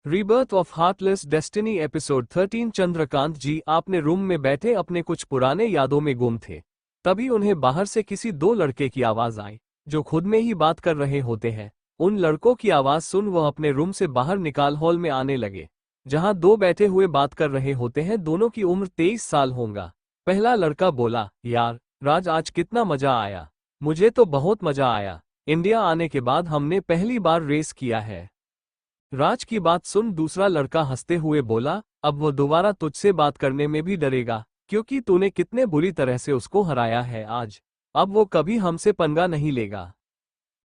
Rebirth of heartless destiny episode 13। Chandrakant ji आपने room में बैठे अपने कुछ पुराने यादों में गुम थे। तभी उन्हें बाहर से किसी दो लड़के की आवाज आई जो खुद में ही बात कर रहे होते हैं। उन लड़कों की आवाज सुन वह अपने रूम से बाहर निकाल हॉल में आने लगे, जहां दो बैठे हुए बात कर रहे होते हैं। दोनों की उम्र 23 साल होगा। पहला लड़का बोला, यार राज आज कितना मजा आया। मुझे तो बहुत मजा आया। इंडिया आने के बाद हमने पहली बार रेस किया है। राज की बात सुन दूसरा लड़का हंसते हुए बोला, अब वो दोबारा तुझसे बात करने में भी डरेगा, क्योंकि तूने कितने बुरी तरह से उसको हराया है आज। अब वो कभी हमसे पंगा नहीं लेगा।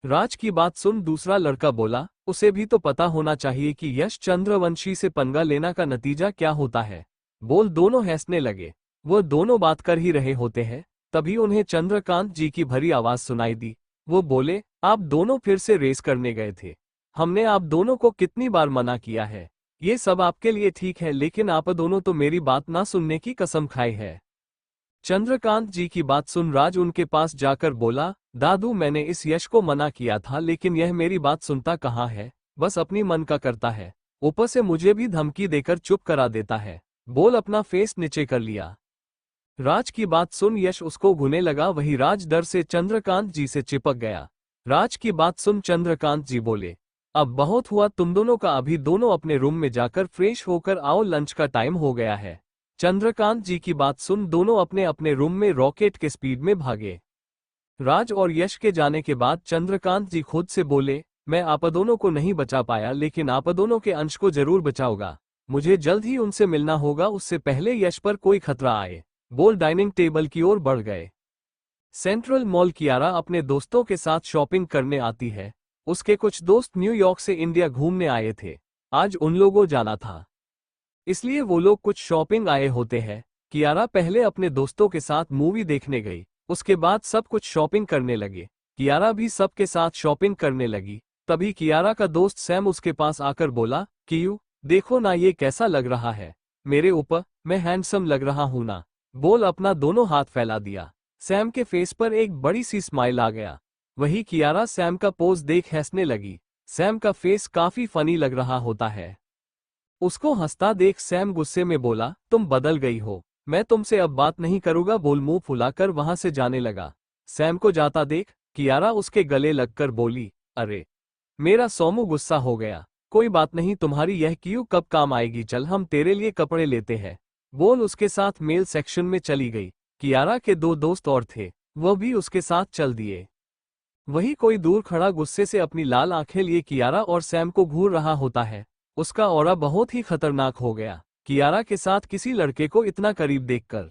राज की बात सुन दूसरा लड़का बोला, उसे भी तो पता होना चाहिए कि यश चंद्रवंशी से पंगा लेना का नतीजा क्या होता है। बोल दोनों हंसने लगे। वो दोनों बात कर ही रहे होते हैं, तभी उन्हें चंद्रकांत जी की भरी आवाज सुनाई दी। वो बोले, आप दोनों फिर से रेस करने गए थे। हमने आप दोनों को कितनी बार मना किया है। ये सब आपके लिए ठीक है, लेकिन आप दोनों तो मेरी बात ना सुनने की कसम खाई है। चंद्रकांत जी की बात सुन राज उनके पास जाकर बोला, दादू मैंने इस यश को मना किया था, लेकिन यह मेरी बात सुनता कहाँ है, बस अपनी मन का करता है। ऊपर से मुझे भी धमकी देकर चुप करा देता है। बोल अपना फेस नीचे कर लिया। राज की बात सुन यश उसको घूने लगा। वही राज डर से चंद्रकांत जी से चिपक गया। राज की बात सुन चंद्रकांत जी बोले, अब बहुत हुआ तुम दोनों का, अभी दोनों अपने रूम में जाकर फ्रेश होकर आओ, लंच का टाइम हो गया है। चंद्रकांत जी की बात सुन दोनों अपने अपने रूम में रॉकेट के स्पीड में भागे। राज और यश के जाने के बाद चंद्रकांत जी खुद से बोले, मैं आप दोनों को नहीं बचा पाया, लेकिन आप दोनों के अंश को जरूर बचाऊंगा। मुझे जल्द ही उनसे मिलना होगा, उससे पहले यश पर कोई खतरा आए। बोल डाइनिंग टेबल की ओर बढ़ गए। सेंट्रल मॉल कियारा अपने दोस्तों के साथ शॉपिंग करने आती है। उसके कुछ दोस्त न्यूयॉर्क से इंडिया घूमने आए थे। आज उन लोगों जाना था, इसलिए वो लोग कुछ शॉपिंग आए होते हैं। कियारा पहले अपने दोस्तों के साथ मूवी देखने गई, उसके बाद सब कुछ शॉपिंग करने लगे। कियारा भी सबके साथ शॉपिंग करने लगी। तभी कियारा का दोस्त सैम उसके पास आकर बोला, कियू देखो ना ये कैसा लग रहा है मेरे ऊपर, मैं हैंडसम लग रहा हूं ना। बोल अपना दोनों हाथ फैला दिया। सैम के फेस पर एक बड़ी सी स्माइल आ गया। वही कियारा सैम का पोज देख हंसने लगी। सैम का फेस काफी फनी लग रहा होता है। उसको हंसता देख सैम गुस्से में बोला, तुम बदल गई हो, मैं तुमसे अब बात नहीं करूंगा। बोल मुंह फुलाकर वहां से जाने लगा। सैम को जाता देख कियारा उसके गले लगकर बोली, अरे मेरा सोमू गुस्सा हो गया। कोई बात नहीं, तुम्हारी यह क्यू कब काम आएगी, चल हम तेरे लिए कपड़े लेते हैं। बोल उसके साथ मेल सेक्शन में चली गई। कियारा के दो दोस्त और थे, वह भी उसके साथ चल दिए। वही कोई दूर खड़ा गुस्से से अपनी लाल आंखें लिए कियारा और सैम को घूर रहा होता है। उसका ऑरा बहुत ही खतरनाक हो गया कियारा के साथ किसी लड़के को इतना करीब देखकर।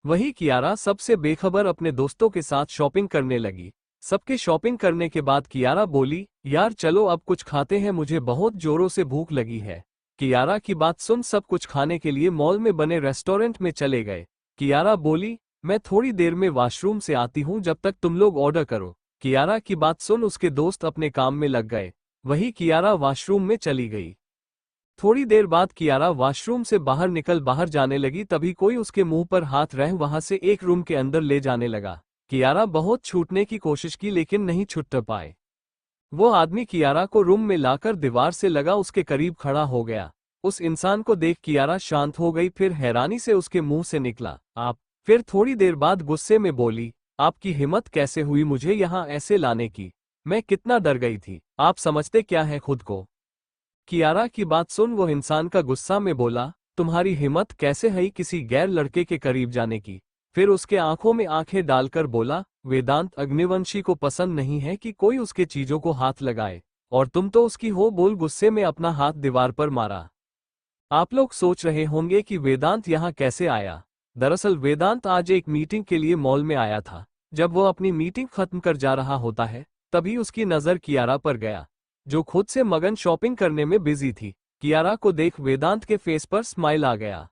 वही कियारा सबसे बेखबर अपने दोस्तों के साथ शॉपिंग करने लगी। सबके शॉपिंग करने के बाद कियारा बोली, यार चलो अब कुछ खाते हैं, मुझे बहुत जोरों से भूख लगी है। कियारा की बात सुन सब कुछ खाने के लिए मॉल में बने रेस्टोरेंट में चले गए। कियारा बोली, मैं थोड़ी देर में वॉशरूम से आती हूँ, जब तक तुम लोग ऑर्डर करो। कियारा की बात सुन उसके दोस्त अपने काम में लग गए। वही कियारा वॉशरूम में चली गई। थोड़ी देर बाद कियारा वॉशरूम से बाहर जाने लगी, तभी कोई उसके मुंह पर हाथ रह वहां से एक रूम के अंदर ले जाने लगा। कियारा बहुत छूटने की कोशिश की, लेकिन नहीं छूट पाए। वो आदमी कियारा को रूम में लाकर दीवार से लगा उसके करीब खड़ा हो गया। उस इंसान को देख कियारा शांत हो गई, फिर हैरानी से उसके मुंह से निकला, आप। फिर थोड़ी देर बाद गुस्से में बोली, आपकी हिम्मत कैसे हुई मुझे यहाँ ऐसे लाने की। मैं कितना डर गई थी, आप समझते क्या है खुद को। कियारा की बात सुन वो इंसान का गुस्सा में बोला, तुम्हारी हिम्मत कैसे है किसी गैर लड़के के करीब जाने की। फिर उसके आंखों में आंखें डालकर बोला, वेदांत अग्निवंशी को पसंद नहीं है कि कोई उसके चीजों को हाथ लगाए, और तुम तो उसकी हो। बोल गुस्से में अपना हाथ दीवार पर मारा। आप लोग सोच रहे होंगे कि वेदांत यहाँ कैसे आया। दरअसल वेदांत आज एक मीटिंग के लिए मॉल में आया था। जब वो अपनी मीटिंग खत्म कर जा रहा होता है, तभी उसकी नजर कियारा पर गया, जो खुद से मगन शॉपिंग करने में बिजी थी। कियारा को देख वेदांत के फेस पर स्माइल आ गया।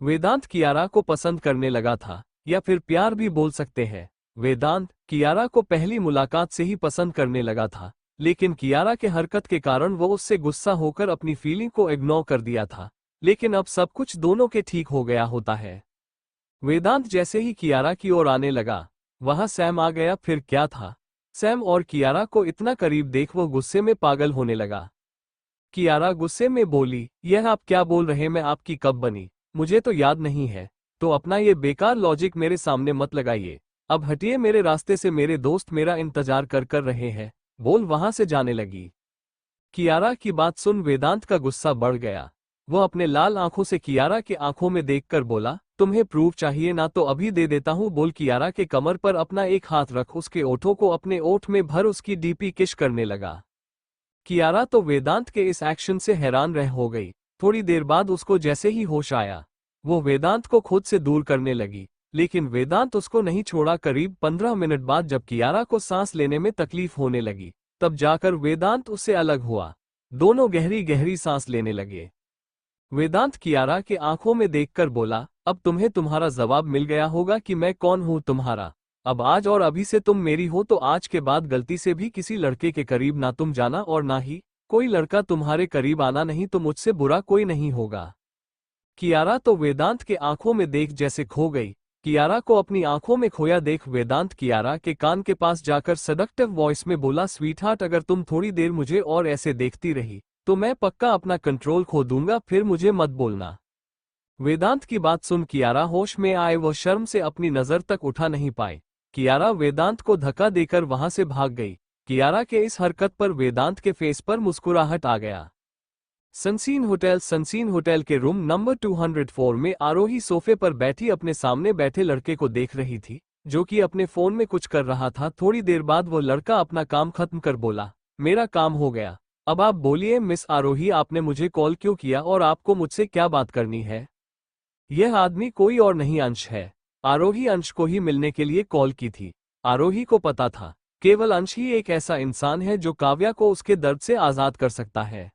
वेदांत कियारा को पसंद करने लगा था, या फिर प्यार भी बोल सकते हैं। वेदांत कियारा को पहली मुलाकात से ही पसंद करने लगा था, लेकिन कियारा के हरकत के कारण वो उससे गुस्सा होकर अपनी फीलिंग को इग्नोर कर दिया था। लेकिन अब सब कुछ दोनों के ठीक हो गया होता है। वेदांत जैसे ही कियारा की ओर आने लगा, वहां सैम आ गया। फिर क्या था, सैम और कियारा को इतना करीब देख वो गुस्से में पागल होने लगा। कियारा गुस्से में बोली, यह आप क्या बोल रहे, मैं आपकी कब बनी, मुझे तो याद नहीं है। तो अपना ये बेकार लॉजिक मेरे सामने मत लगाइए, अब हटिए मेरे रास्ते से, मेरे दोस्त मेरा इंतजार कर रहे हैं, बोल वहां से जाने लगी। कियारा की बात सुन वेदांत का गुस्सा बढ़ गया। वह अपने लाल आंखों से कियारा की आंखों में देखकर बोला, तुम्हें प्रूफ चाहिए ना, तो अभी दे देता हूं, बोल कियारा के कमर पर अपना एक हाथ रख उसके ओठों को अपने ओठ में भर उसकी डीपी किश करने लगा। कियारा तो वेदांत के इस एक्शन से हैरान रह हो गई। थोड़ी देर बाद उसको जैसे ही होश आया, वो वेदांत को खुद से दूर करने लगी, लेकिन वेदांत उसको नहीं छोड़ा। करीब 15 मिनट बाद जब कियारा को सांस लेने में तकलीफ होने लगी, तब जाकर वेदांत उससे अलग हुआ। दोनों गहरी गहरी सांस लेने लगे। वेदांत कियारा के आंखों में देखकर बोला, अब तुम्हें तुम्हारा जवाब मिल गया होगा कि मैं कौन हूं तुम्हारा। अब आज और अभी से तुम मेरी हो, तो आज के बाद गलती से भी किसी लड़के के करीब ना तुम जाना, और ना ही कोई लड़का तुम्हारे करीब आना, नहीं तो मुझसे बुरा कोई नहीं होगा। कियारा तो वेदांत के आंखों में देख जैसे खो गई। कियारा को अपनी आंखों में खोया देख वेदांत कियारा के कान के पास जाकर सडक्टिव वॉइस में बोला, स्वीटहार्ट, अगर तुम थोड़ी देर मुझे और ऐसे देखती रही तो मैं पक्का अपना कंट्रोल खो दूंगा, फिर मुझे मत बोलना। वेदांत की बात सुन कियारा होश में आए, वह शर्म से अपनी नजर तक उठा नहीं पाए। कियारा वेदांत को धक्का देकर वहां से भाग गई। कियारा के इस हरकत पर वेदांत के फेस पर मुस्कुराहट आ गया। सनसीन होटल के रूम नंबर 204 में आरोही सोफे पर बैठी अपने सामने बैठे लड़के को देख रही थी, जो कि अपने फोन में कुछ कर रहा था। थोड़ी देर बाद वो लड़का अपना काम खत्म कर बोला, मेरा काम हो गया, अब आप बोलिए मिस आरोही, आपने मुझे कॉल क्यों किया और आपको मुझसे क्या बात करनी है। यह आदमी कोई और नहीं, अंश है। आरोही अंश को ही मिलने के लिए कॉल की थी। आरोही को पता था केवल अंश ही एक ऐसा इंसान है जो काव्या को उसके दर्द से आजाद कर सकता है।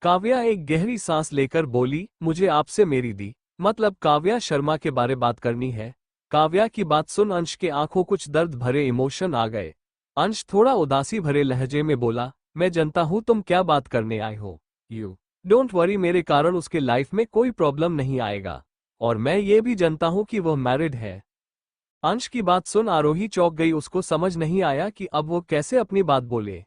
काव्या एक गहरी सांस लेकर बोली, मुझे आपसे मेरी दी मतलब काव्या शर्मा के बारे बात करनी है। काव्या की बात सुन अंश के आंखों कुछ दर्द भरे इमोशन आ गए। अंश थोड़ा उदासी भरे लहजे में बोला, मैं जानता हूं तुम क्या बात करने आए हो। यू डोंट वरी, मेरे कारण उसके लाइफ में कोई प्रॉब्लम नहीं आएगा, और मैं ये भी जानता हूं कि वह मैरिड है। अंश की बात सुन आरोही चौंक गई, उसको समझ नहीं आया कि अब वो कैसे अपनी बात बोले।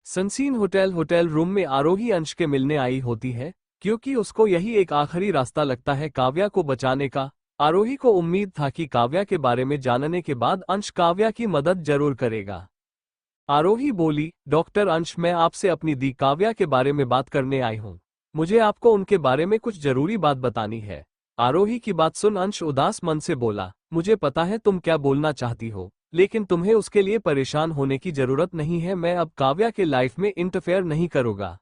सनसीन होटल रूम में आरोही अंश के मिलने आई होती है, क्योंकि उसको यही एक आखिरी रास्ता लगता है काव्या को बचाने का। आरोही को उम्मीद था कि काव्या के बारे में जानने के बाद अंश काव्या की मदद जरूर करेगा। आरोही बोली, डॉक्टर अंश, मैं आपसे अपनी दी काव्या के बारे में बात करने आई हूँ। मुझे आपको उनके बारे में कुछ जरूरी बात बतानी है। आरोही की बात सुन अंश उदास मन से बोला, मुझे पता है तुम क्या बोलना चाहती हो, लेकिन तुम्हें उसके लिए परेशान होने की जरूरत नहीं है। मैं अब काव्या के लाइफ में इंटरफेयर नहीं करूंगा।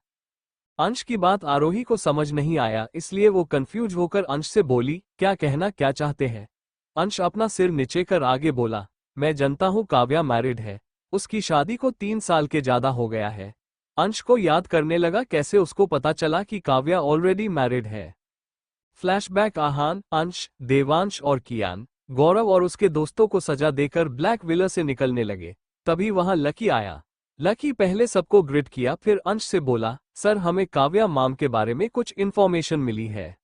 अंश की बात आरोही को समझ नहीं आया, इसलिए वो कंफ्यूज होकर अंश से बोली, क्या चाहते हैं। अंश अपना सिर नीचे कर आगे बोला, मैं जानता हूँ काव्या मैरिड है, उसकी शादी को 3 साल के ज्यादा हो गया है। अंश को याद करने लगा कैसे उसको पता चला कि काव्या ऑलरेडी मैरिड है। फ्लैशबैक, आहान, अंश, देवांश और कियान गौरव और उसके दोस्तों को सजा देकर ब्लैक विला से निकलने लगे। तभी वहां लकी आया। लकी पहले सबको ग्रिट किया, फिर अंश से बोला, सर हमें काव्या माम के बारे में कुछ इन्फॉर्मेशन मिली है।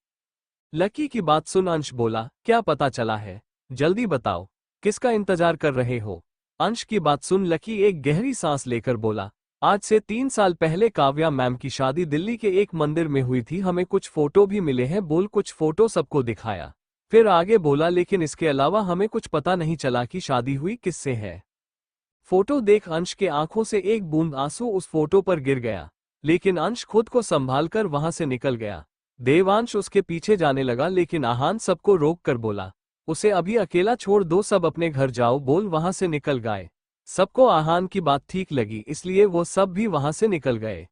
लकी की बात सुन अंश बोला, क्या पता चला है, जल्दी बताओ, किसका इंतजार कर रहे हो। अंश की बात सुन लकी एक गहरी सांस लेकर बोला, आज से 3 साल पहले काव्या मैम की शादी दिल्ली के एक मंदिर में हुई थी, हमें कुछ फोटो भी मिले हैं। बोल कुछ फोटो सबको दिखाया, फिर आगे बोला, लेकिन इसके अलावा हमें कुछ पता नहीं चला कि शादी हुई किससे है। फोटो देख अंश के आंखों से एक बूंद आंसू उस फोटो पर गिर गया, लेकिन अंश खुद को संभालकर वहां से निकल गया। देवांश उसके पीछे जाने लगा, लेकिन आहान सबको रोक कर बोला, उसे अभी अकेला छोड़ दो, सब अपने घर जाओ। बोल वहां से निकल गए। सबको आहान की बात ठीक लगी, इसलिए वो सब भी वहां से निकल गए।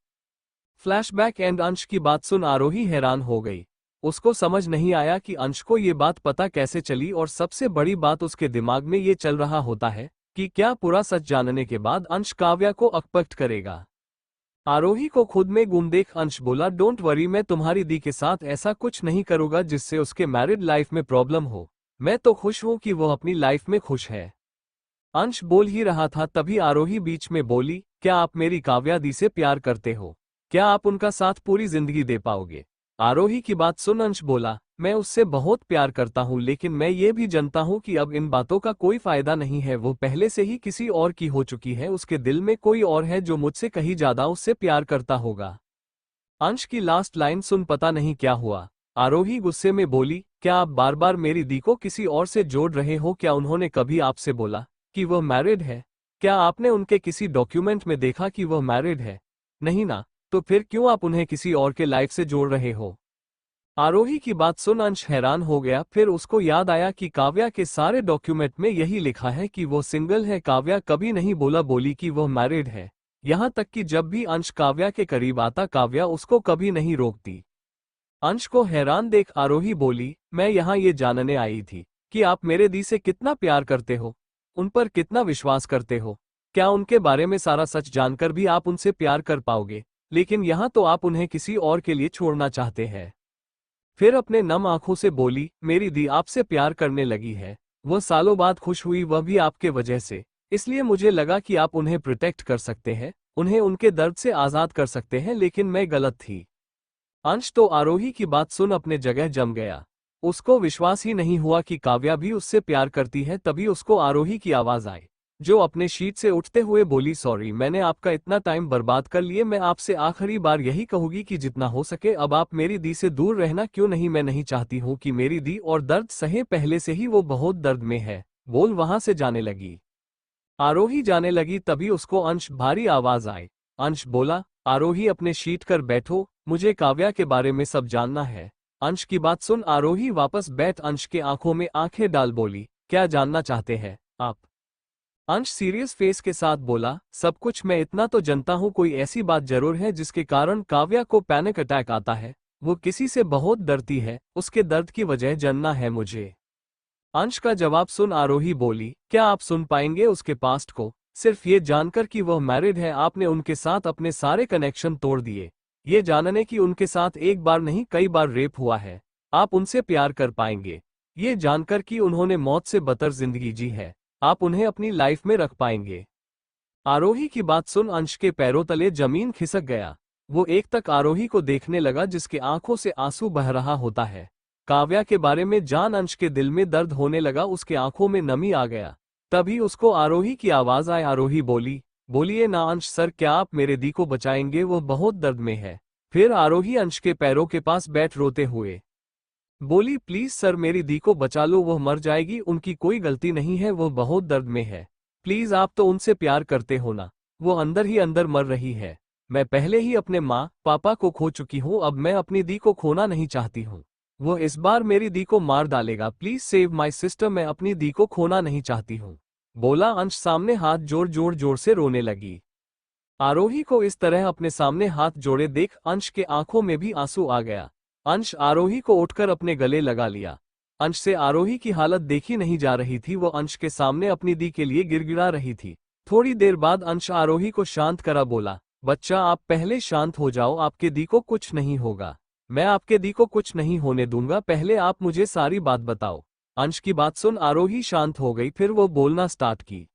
फ्लैशबैक एंड अंश की बात सुन आरोही हैरान हो गई। उसको समझ नहीं आया कि अंश को ये बात पता कैसे चली, और सबसे बड़ी बात उसके दिमाग में ये चल रहा होता है कि क्या पूरा सच जानने के बाद अंश काव्या को अकपक्ट करेगा। आरोही को खुद में गुम देख अंश बोला, डोंट वरी, मैं तुम्हारी दी के साथ ऐसा कुछ नहीं करूंगा जिससे उसके मैरिड लाइफ में प्रॉब्लम हो। मैं तो खुश हूं कि वो अपनी लाइफ में खुश है। अंश बोल ही रहा था, तभी आरोही बीच में बोली, क्या आप मेरी काव्या दी से प्यार करते हो? क्या आप उनका साथ पूरी जिंदगी दे पाओगे? आरोही की बात सुन अंश बोला, मैं उससे बहुत प्यार करता हूं, लेकिन मैं ये भी जानता हूं कि अब इन बातों का कोई फायदा नहीं है। वो पहले से ही किसी और की हो चुकी है, उसके दिल में कोई और है जो मुझसे कहीं ज्यादा उससे प्यार करता होगा। अंश की लास्ट लाइन सुन पता नहीं क्या हुआ, आरोही गुस्से में बोली, क्या आप बार बार मेरी दी को किसी और से जोड़ रहे हो? क्या उन्होंने कभी आपसे बोला कि वह मैरिड है? क्या आपने उनके किसी डॉक्यूमेंट में देखा कि वह मैरिड है? नहीं ना, तो फिर क्यों आप उन्हें किसी और के लाइफ से जोड़ रहे हो? आरोही की बात सुन अंश हैरान हो गया। फिर उसको याद आया कि काव्या के सारे डॉक्यूमेंट में यही लिखा है कि वो सिंगल है। काव्या कभी नहीं बोली कि वह मैरिड है। यहाँ तक कि जब भी अंश काव्या के करीब आता, काव्या उसको कभी नहीं रोकती। अंश को हैरान देख आरोही बोली, मैं यहाँ ये जानने आई थी कि आप मेरे दी से कितना प्यार करते हो, उन पर कितना विश्वास करते हो। क्या उनके बारे में सारा सच जानकर भी आप उनसे प्यार कर पाओगे? लेकिन यहाँ तो आप उन्हें किसी और के लिए छोड़ना चाहते हैं। फिर अपने नम आंखों से बोली, मेरी दी आपसे प्यार करने लगी है। वह सालों बाद खुश हुई, वह भी आपके वजह से। इसलिए मुझे लगा कि आप उन्हें प्रोटेक्ट कर सकते हैं, उन्हें उनके दर्द से आज़ाद कर सकते हैं, लेकिन मैं गलत थी। अंश तो आरोही की बात सुन अपने जगह जम गया। उसको विश्वास ही नहीं हुआ कि काव्या भी उससे प्यार करती है। तभी उसको आरोही की आवाज़ आई, जो अपने शीट से उठते हुए बोली, सॉरी, मैंने आपका इतना टाइम बर्बाद कर लिए। मैं आपसे आखिरी बार यही कहूंगी कि जितना हो सके अब आप मेरी दी से दूर रहना। क्यों नहीं? मैं नहीं चाहती हूँ कि मेरी दी और दर्द सहे, पहले से ही वो बहुत दर्द में है। बोल वहां से जाने लगी। आरोही जाने लगी, तभी उसको अंश भारी आवाज आई। अंश बोला, आरोही अपने शीट कर बैठो, मुझे काव्या के बारे में सब जानना है। अंश की बात सुन आरोही वापस बैठ अंश के आंखों में आंखें डाल बोली, क्या जानना चाहते हैं आप? अंश सीरियस फेस के साथ बोला, सब कुछ। मैं इतना तो जानता हूँ, कोई ऐसी बात जरूर है जिसके कारण काव्या को पैनिक अटैक आता है। वो किसी से बहुत डरती है, उसके दर्द की वजह जानना है मुझे। अंश का जवाब सुन आरोही बोली, क्या आप सुन पाएंगे उसके पास्ट को? सिर्फ ये जानकर कि वह मैरिड है आपने उनके साथ अपने सारे कनेक्शन तोड़ दिए। ये जानने कि उनके साथ एक बार नहीं कई बार रेप हुआ है। आप उनसे प्यार कर पाएंगे? ये जानकर कि उन्होंने मौत से बदतर जिंदगी जी है, आप उन्हें अपनी लाइफ में रख पाएंगे? आरोही की बात सुन अंश के पैरों तले जमीन खिसक गया। वो एक तक आरोही को देखने लगा जिसके आंखों से आंसू बह रहा होता है। काव्या के बारे में जान अंश के दिल में दर्द होने लगा, उसके आंखों में नमी आ गया। तभी उसको आरोही की आवाज आई। आरोही बोली, बोलिए ना अंश सर, क्या आप मेरे दी को बचाएंगे? वो बहुत दर्द में है। फिर आरोही अंश के पैरों के पास बैठ रोते हुए बोली, प्लीज सर, मेरी दी को बचा लो, वह मर जाएगी, उनकी कोई गलती नहीं है, वह बहुत दर्द में है। प्लीज, आप तो उनसे प्यार करते हो ना? वो अंदर ही अंदर मर रही है। मैं पहले ही अपने माँ पापा को खो चुकी हूँ, अब मैं अपनी दी को खोना नहीं चाहती हूँ। वो इस बार मेरी दी को मार डालेगा। प्लीज सेव माई सिस्टर, मैं अपनी दी को खोना नहीं चाहती हूँ, बोला अंश सामने हाथ जोर से रोने लगी। आरोही को इस तरह अपने सामने हाथ जोड़े देख अंश के आंखों में भी आंसू आ गया। अंश आरोही को उठकर अपने गले लगा लिया। अंश से आरोही की हालत देखी नहीं जा रही थी, वो अंश के सामने अपनी दी के लिए गिड़गिड़ा रही थी। थोड़ी देर बाद अंश आरोही को शांत करा बोला, बच्चा आप पहले शांत हो जाओ, आपके दी को कुछ नहीं होगा। मैं आपके दी को कुछ नहीं होने दूंगा, पहले आप मुझे सारी बात बताओ। अंश की बात सुन आरोही शांत हो गई, फिर वो बोलना स्टार्ट की।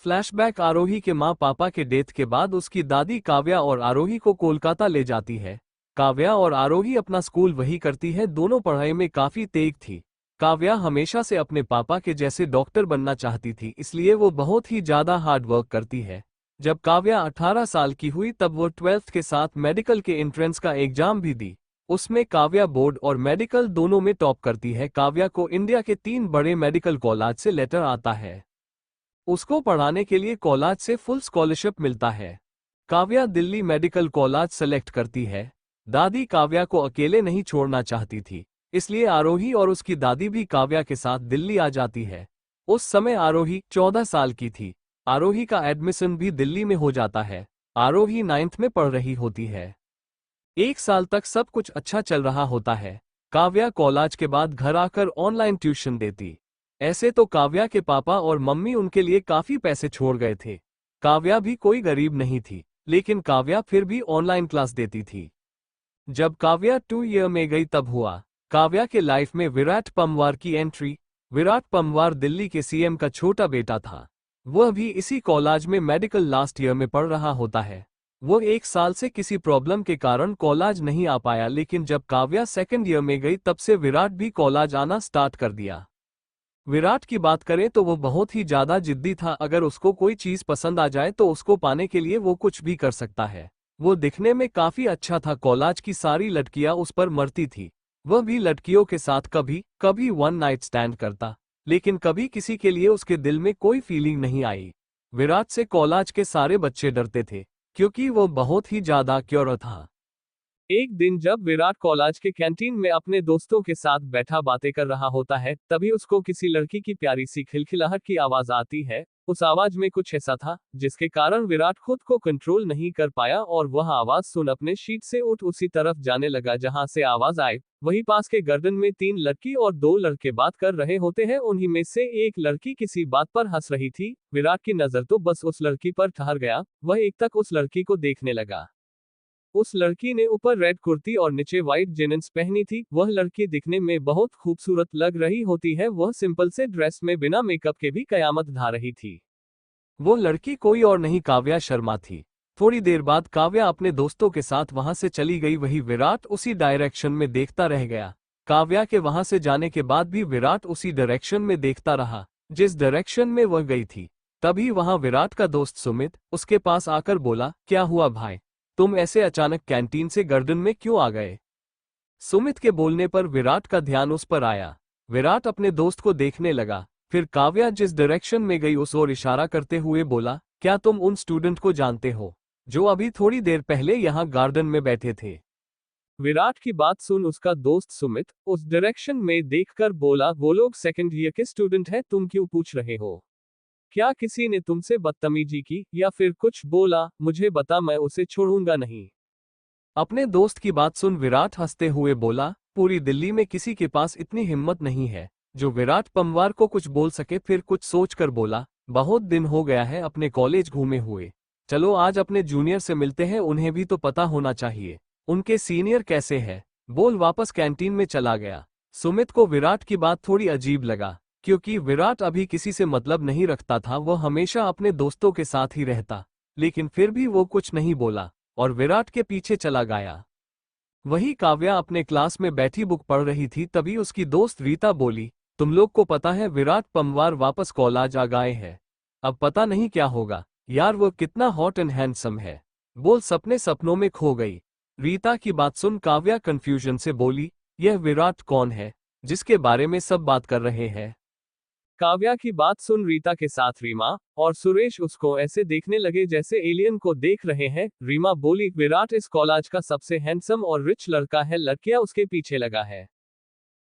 फ्लैशबैक, आरोही के माँ पापा के डेथ के बाद उसकी दादी काव्या और आरोही को कोलकाता ले जाती है। काव्या और आरोही अपना स्कूल वही करती है, दोनों पढ़ाई में काफी तेज थी। काव्या हमेशा से अपने पापा के जैसे डॉक्टर बनना चाहती थी, इसलिए वो बहुत ही ज्यादा हार्ड वर्क करती है। जब काव्या 18 साल की हुई तब वो 12th के साथ मेडिकल के एंट्रेंस का एग्जाम भी दी। उसमें काव्या बोर्ड और मेडिकल दोनों में टॉप करती है। काव्या को इंडिया के 3 बड़े मेडिकल कॉलेज से लेटर आता है। उसको पढ़ाने के लिए कॉलेज से फुल स्कॉलरशिप मिलता है। Kavya Delhi medical college select करती है। दादी काव्या को अकेले नहीं छोड़ना चाहती थी, इसलिए आरोही और उसकी दादी भी काव्या के साथ दिल्ली आ जाती है। उस समय आरोही 14 साल की थी। आरोही का एडमिशन भी दिल्ली में हो जाता है। आरोही 9th में पढ़ रही होती है। 1 साल तक सब कुछ अच्छा चल रहा होता है। काव्या कॉलेज के बाद घर आकर ऑनलाइन ट्यूशन देती। ऐसे तो काव्या के पापा और मम्मी उनके लिए काफी पैसे छोड़ गए थे। काव्या भी कोई गरीब नहीं थी, लेकिन काव्या फिर भी ऑनलाइन क्लास देती थी। जब काव्या 2 ईयर में गई तब हुआ काव्या के लाइफ में विराट पमवार की एंट्री। विराट पमवार दिल्ली के सीएम का छोटा बेटा था। वह भी इसी कॉलेज में मेडिकल लास्ट ईयर में पढ़ रहा होता है। वो 1 साल से किसी प्रॉब्लम के कारण कॉलेज नहीं आ पाया, लेकिन जब काव्या 2nd ईयर में गई तब से विराट भी कॉलेज आना स्टार्ट कर दिया। विराट की बात करें तो वो बहुत ही ज्यादा जिद्दी था। अगर उसको कोई चीज पसंद आ जाए तो उसको पाने के लिए वो कुछ भी कर सकता है। वो दिखने में काफी अच्छा था। कॉलेज की सारी लड़कियां उस पर मरती थी। वह भी लड़कियों के साथ कभी कभी वन नाइट स्टैंड करता, लेकिन कभी किसी के लिए उसके दिल में कोई फीलिंग नहीं आई। विराट से कॉलेज के सारे बच्चे डरते थे, क्योंकि वो बहुत ही ज्यादा क्यूट था। एक दिन जब विराट कॉलेज के कैंटीन में अपने दोस्तों के साथ बैठा बातें कर रहा होता है, तभी उसको किसी लड़की की प्यारी सी खिलखिलाहट की आवाज आती है। उस आवाज में कुछ ऐसा था जिसके कारण विराट खुद को कंट्रोल नहीं कर पाया और वह आवाज सुन अपने शीट से उठ उसी तरफ जाने लगा जहां से आवाज आए। वहीं पास के गार्डन में 3 लड़की और 2 लड़के बात कर रहे होते हैं। उन्हीं में से एक लड़की किसी बात पर हंस रही थी। विराट की नजर तो बस उस लड़की पर ठहर गया। वह एक तक उस लड़की को देखने लगा। उस लड़की ने ऊपर रेड कुर्ती और नीचे व्हाइट जीन्स पहनी थी। वह लड़की दिखने में बहुत खूबसूरत लग रही होती है। वह सिंपल से ड्रेस में बिना मेकअप के भी कयामत ढा रही थी। वो लड़की कोई और नहीं, काव्या शर्मा थी। थोड़ी देर बाद काव्या अपने दोस्तों के साथ वहां से चली गई। वही विराट उसी डायरेक्शन में देखता रह गया। काव्या के वहां से जाने के बाद भी विराट उसी डायरेक्शन में देखता रहा जिस डायरेक्शन में वह गई थी। तभी वहां विराट का दोस्त सुमित उसके पास आकर बोला, क्या हुआ भाई, तुम ऐसे अचानक कैंटीन से गार्डन में क्यों आ गए? सुमित के बोलने पर विराट का ध्यान उस पर आया। विराट अपने दोस्त को देखने लगा। फिर काव्या जिस डायरेक्शन में गई उस ओर इशारा करते हुए बोला, क्या तुम उन स्टूडेंट को जानते हो जो अभी थोड़ी देर पहले यहाँ गार्डन में बैठे थे? विराट की बात सुन उसका दोस्त सुमित उस डायरेक्शन में देखकर बोला, वो लोग सेकंड ईयर के स्टूडेंट हैं, तुम क्यों पूछ रहे हो? क्या किसी ने तुमसे बदतमीजी की या फिर कुछ बोला? मुझे बता, मैं उसे छोड़ूंगा नहीं। अपने दोस्त की बात सुन विराट हंसते हुए बोला, पूरी दिल्ली में किसी के पास इतनी हिम्मत नहीं है जो विराट पंवार को कुछ बोल सके। फिर कुछ सोचकर बोला, बहुत दिन हो गया है अपने कॉलेज घूमे हुए, चलो आज अपने जूनियर से मिलते हैं, उन्हें भी तो पता होना चाहिए उनके सीनियर कैसे हैं। बोल वापस कैंटीन में चला गया। सुमित को विराट की बात थोड़ी अजीब लगा, क्योंकि विराट अभी किसी से मतलब नहीं रखता था। वह हमेशा अपने दोस्तों के साथ ही रहता, लेकिन फिर भी वो कुछ नहीं बोला और विराट के पीछे चला गया। वही काव्या अपने क्लास में बैठी बुक पढ़ रही थी। तभी उसकी दोस्त रीता बोली, तुम लोग को पता है विराट पंवार वापस कॉलेज आ गए हैं, अब पता नहीं क्या होगा। यार वो कितना हॉट एंड हैंडसम है। बोल सपने सपनों में खो गई। रीता की बात सुन काव्या कंफ्यूजन से बोली, यह विराट कौन है जिसके बारे में सब बात कर रहे हैं? काव्या की बात सुन रीता के साथ रीमा और सुरेश उसको ऐसे देखने लगे जैसे एलियन को देख रहे हैं। रीमा बोली, विराट इस कॉलेज का सबसे हैंडसम और रिच लड़का है, लड़कियां उसके पीछे लगा है।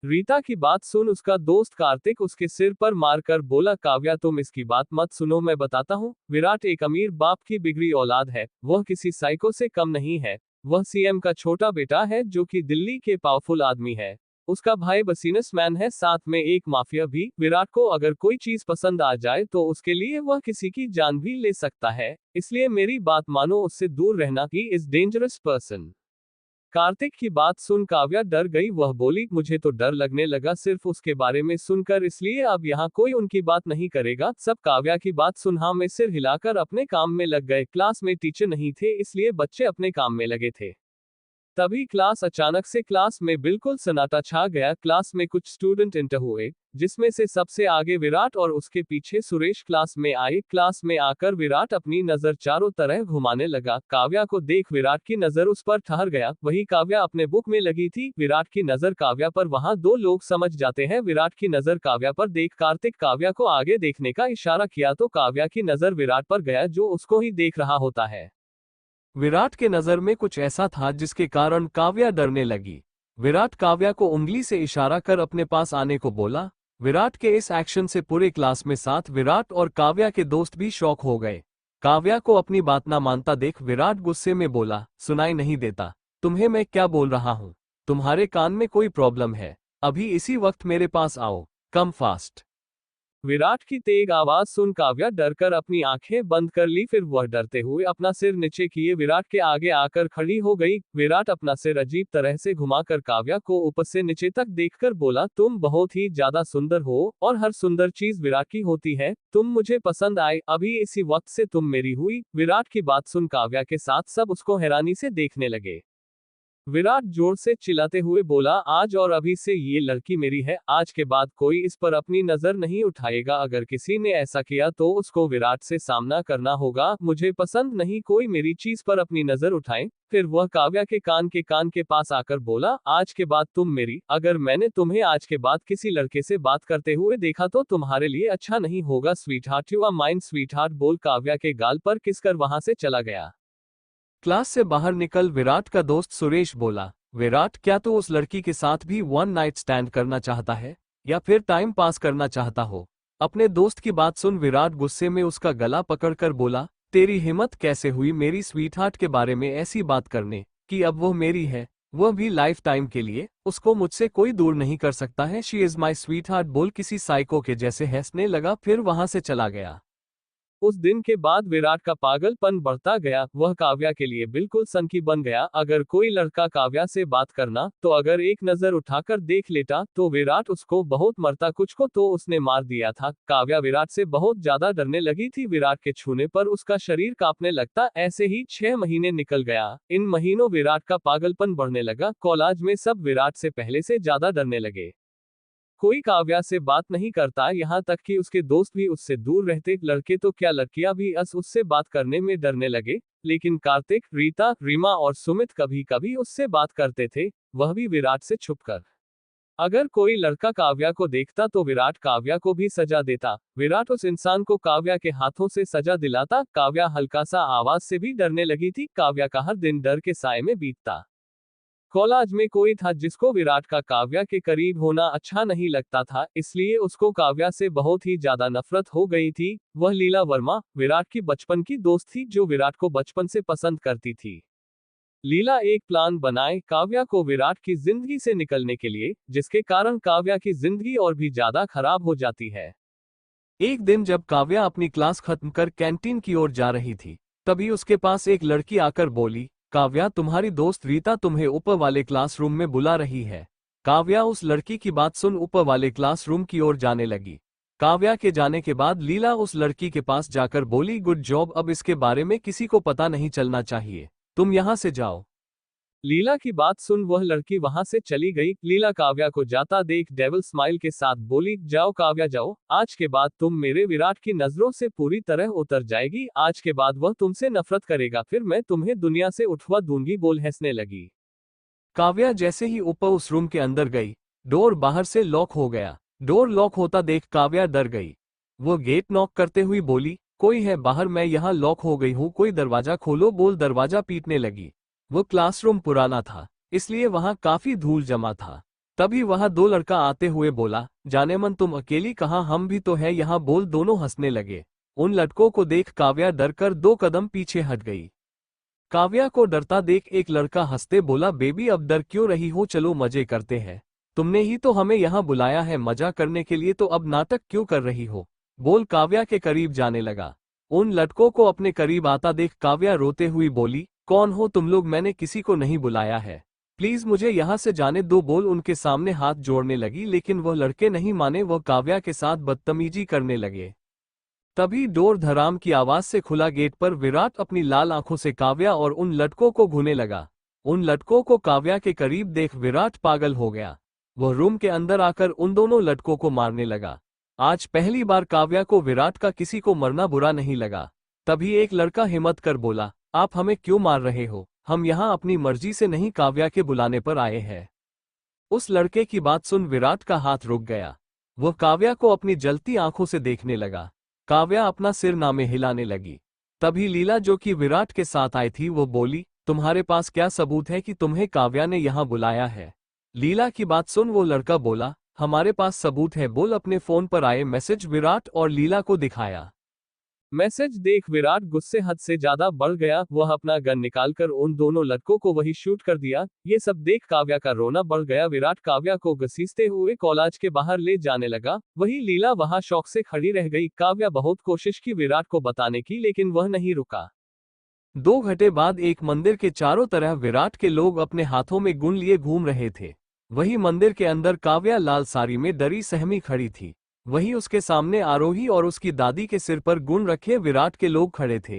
रीता की बात सुन उसका दोस्त कार्तिक उसके सिर पर मारकर बोला, काव्या तुम इसकी बात मत सुनो, मैं बताता हूँ। विराट एक अमीर बाप की बिगड़ी औलाद है। वह किसी साइको से कम नहीं है। वह सीएम का छोटा बेटा है जो कि दिल्ली के पावरफुल आदमी है। उसका भाई बिजनेसमैन है, साथ में एक माफिया भी। विराट को अगर कोई चीज पसंद आ जाए तो उसके लिए वह किसी की जान भी ले सकता है। इसलिए मेरी बात मानो, उससे दूर रहना। He is dangerous person. Kartik की बात सुन काव्या डर गई। वह बोली, मुझे तो डर लगने लगा सिर्फ उसके बारे में सुनकर, इसलिए अब यहाँ कोई उनकी बात नहीं करेगा। सब काव्या की बात सुन हाँ में सिर हिलाकर अपने काम में लग गए। क्लास में टीचर नहीं थे, इसलिए बच्चे अपने काम में लगे थे। तभी अचानक से क्लास में बिल्कुल सन्नाटा छा गया। क्लास में कुछ स्टूडेंट इंटर हुए, जिसमें से सबसे आगे विराट और उसके पीछे सुरेश क्लास में आए। क्लास में आकर विराट अपनी नजर चारों तरह घुमाने लगा। काव्या को देख विराट की नजर उस पर ठहर गया। वही काव्या अपने बुक में लगी थी। विराट की नजर काव्या पर, वहां 2 लोग समझ जाते हैं विराट की नजर काव्या पर। देख कार्तिक काव्या को आगे देखने का इशारा किया तो काव्या की नजर विराट पर गया जो उसको ही देख रहा होता है। विराट के नजर में कुछ ऐसा था जिसके कारण काव्या डरने लगी। विराट काव्या को उंगली से इशारा कर अपने पास आने को बोला। विराट के इस एक्शन से पूरे क्लास में साथ विराट और काव्या के दोस्त भी शॉक हो गए। काव्या को अपनी बात ना मानता देख विराट गुस्से में बोला, सुनाई नहीं देता तुम्हें मैं क्या बोल रहा हूँ? तुम्हारे कान में कोई प्रॉब्लम है? अभी इसी वक्त मेरे पास आओ, कम फास्ट। विराट की तेज आवाज सुन काव्या डरकर अपनी आंखें बंद कर ली। फिर वह डरते हुए अपना सिर नीचे किए विराट के आगे आकर खड़ी हो गई। विराट अपना सिर अजीब तरह से घुमाकर काव्या को ऊपर से नीचे तक देखकर बोला, तुम बहुत ही ज्यादा सुंदर हो और हर सुंदर चीज विराट की होती है। तुम मुझे पसंद आए, अभी इसी वक्त से तुम मेरी हुई। विराट की बात सुन काव्या के साथ सब उसको हैरानी से देखने लगे। विराट जोर से चिल्लाते हुए बोला, आज और अभी से ये लड़की मेरी है, आज के बाद कोई इस पर अपनी नजर नहीं उठाएगा। अगर किसी ने ऐसा किया तो उसको विराट से सामना करना होगा। मुझे पसंद नहीं कोई मेरी चीज पर अपनी नजर उठाए। फिर वह काव्या के कान के पास आकर बोला, आज के बाद तुम मेरी, अगर मैंने तुम्हें आज के बाद किसी लड़के से बात करते हुए देखा तो तुम्हारे लिए अच्छा नहीं होगा। Sweetheart, you are mine sweetheart बोल काव्या के गाल पर किसकर वहां से चला गया। क्लास से बाहर निकल विराट का दोस्त सुरेश बोला, विराट क्या तू उस लड़की के साथ भी वन नाइट स्टैंड करना चाहता है या फिर टाइम पास करना चाहता हो। अपने दोस्त की बात सुन विराट गुस्से में उसका गला पकड़कर बोला, तेरी हिम्मत कैसे हुई मेरी स्वीटहार्ट के बारे में ऐसी बात करने कि अब वो मेरी है, वह भी लाइफ टाइम के लिए, उसको मुझसे कोई दूर नहीं कर सकता है। शी इज माई स्वीटहार्ट बोल किसी साइको के जैसे हंसने लगा, फिर वहां से चला गया। उस दिन के बाद विराट का पागलपन बढ़ता गया। वह काव्या के लिए बिल्कुल सनकी बन गया। अगर कोई लड़का काव्या से बात करना तो अगर एक नजर उठाकर देख लेता तो विराट उसको बहुत मरता। कुछ को तो उसने मार दिया था। काव्या विराट से बहुत ज्यादा डरने लगी थी। विराट के छूने पर उसका शरीर कांपने लगता। ऐसे ही 6 महीने निकल गया। इन महीनों विराट का पागलपन बढ़ने लगा। कॉलेज में सब विराट से पहले से ज्यादा डरने लगे। कोई काव्या से बात नहीं करता, यहाँ तक कि उसके दोस्त भी उससे दूर रहते। लड़के तो क्या लड़कियां भी उससे बात करने में डरने लगे। लेकिन कार्तिक, रीता, रीमा और सुमित कभी कभी उससे बात करते थे, वह भी विराट से छुपकर। अगर कोई लड़का काव्या को देखता तो विराट काव्या को भी सजा देता। विराट उस इंसान को काव्या के हाथों से सजा दिलाता। काव्या हल्का सा आवाज से भी डरने लगी थी। काव्या का हर दिन डर के साए में बीतता। कॉलेज में कोई था जिसको विराट का काव्या के करीब होना अच्छा नहीं लगता था, इसलिए उसको काव्या से बहुत ही ज्यादा नफरत हो गई थी। वह लीला वर्मा, विराट की बचपन की दोस्त थी जो विराट को बचपन से पसंद करती थी। लीला एक प्लान बनाए काव्या को विराट की जिंदगी से निकलने के लिए, जिसके कारण काव्या की जिंदगी और भी ज्यादा खराब हो जाती है। एक दिन जब काव्या अपनी क्लास खत्म कर कैंटीन की ओर जा रही थी, तभी उसके पास एक लड़की आकर बोली, काव्या तुम्हारी दोस्त रीता तुम्हें ऊपर वाले क्लासरूम में बुला रही है। काव्या उस लड़की की बात सुन ऊपर वाले क्लासरूम की ओर जाने लगी। काव्या के जाने के बाद लीला उस लड़की के पास जाकर बोली, गुड जॉब, अब इसके बारे में किसी को पता नहीं चलना चाहिए, तुम यहाँ से जाओ। लीला की बात सुन वह लड़की वहां से चली गई। लीला काव्या को जाता देख डेविल स्माइल के साथ बोली, जाओ काव्या जाओ, आज के बाद तुम मेरे विराट की नजरों से पूरी तरह उतर जाएगी। आज के बाद वह तुमसे नफरत करेगा, फिर मैं तुम्हें दुनिया से उठवा दूंगी बोल हंसने लगी। काव्या जैसे ही ऊपर उस रूम के अंदर गई, डोर बाहर से लॉक हो गया। डोर लॉक होता देख काव्या डर गई। वो गेट नॉक करते हुए बोली, कोई है बाहर, मैं यहाँ लॉक हो गई हूँ, कोई दरवाजा खोलो बोल दरवाजा पीटने लगी। वो क्लासरूम पुराना था, इसलिए वहां काफी धूल जमा था। तभी वहां 2 लड़का आते हुए बोला, जाने मन तुम अकेली कहाँ, हम भी तो है यहाँ बोल दोनों हंसने लगे। उन लड़कों को देख काव्या डरकर 2 कदम पीछे हट गई। काव्या को डरता देख एक लड़का हंसते बोला, बेबी अब डर क्यों रही हो, चलो मजे करते हैं। तुमने ही तो हमें यहाँ बुलाया है मजा करने के लिए, तो अब नाटक क्यों कर रही हो बोल काव्या के करीब जाने लगा। उन लड़कों को अपने करीब आता देख काव्या रोते हुई बोली, कौन हो तुम लोग, मैंने किसी को नहीं बुलाया है, प्लीज मुझे यहाँ से जाने दो बोल उनके सामने हाथ जोड़ने लगी। लेकिन वह लड़के नहीं माने, वह काव्या के साथ बदतमीजी करने लगे। तभी डोर धड़ाम की आवाज से खुला। गेट पर विराट अपनी लाल आंखों से काव्या और उन लड़कों को घूरने लगा। उन लड़कों को काव्या के करीब देख विराट पागल हो गया। वह रूम के अंदर आकर उन दोनों लड़कों को मारने लगा। आज पहली बार काव्या को विराट का किसी को मरना बुरा नहीं लगा। तभी एक लड़का हिम्मत कर बोला, आप हमें क्यों मार रहे हो, हम यहाँ अपनी मर्जी से नहीं काव्या के बुलाने पर आए हैं। उस लड़के की बात सुन विराट का हाथ रुक गया। वह काव्या को अपनी जलती आंखों से देखने लगा। काव्या अपना सिर नामे हिलाने लगी। तभी लीला जो कि विराट के साथ आई थी वो बोली, तुम्हारे पास क्या सबूत है कि तुम्हें काव्या ने यहाँ बुलाया है। लीला की बात सुन वो लड़का बोला, हमारे पास सबूत है बोल अपने फोन पर आए मैसेज विराट और लीला को दिखाया। मैसेज देख विराट गुस्से हद से ज्यादा बढ़ गया। वह अपना गन निकालकर उन दोनों लड़कों को वही शूट कर दिया। ये सब देख काव्या का रोना बढ़ गया। विराट काव्या को घसीटते हुए कॉलेज के बाहर ले जाने लगा। वही लीला वहां शौक से खड़ी रह गई। काव्या बहुत कोशिश की विराट को बताने की, लेकिन वह नहीं रुका। 2 घंटे बाद एक मंदिर के चारों तरफ विराट के लोग अपने हाथों में गुण लिए घूम रहे थे। वही मंदिर के अंदर काव्या लाल साड़ी में डरी सहमी खड़ी थी। वहीं उसके सामने आरोही और उसकी दादी के सिर पर गुण रखे विराट के लोग खड़े थे।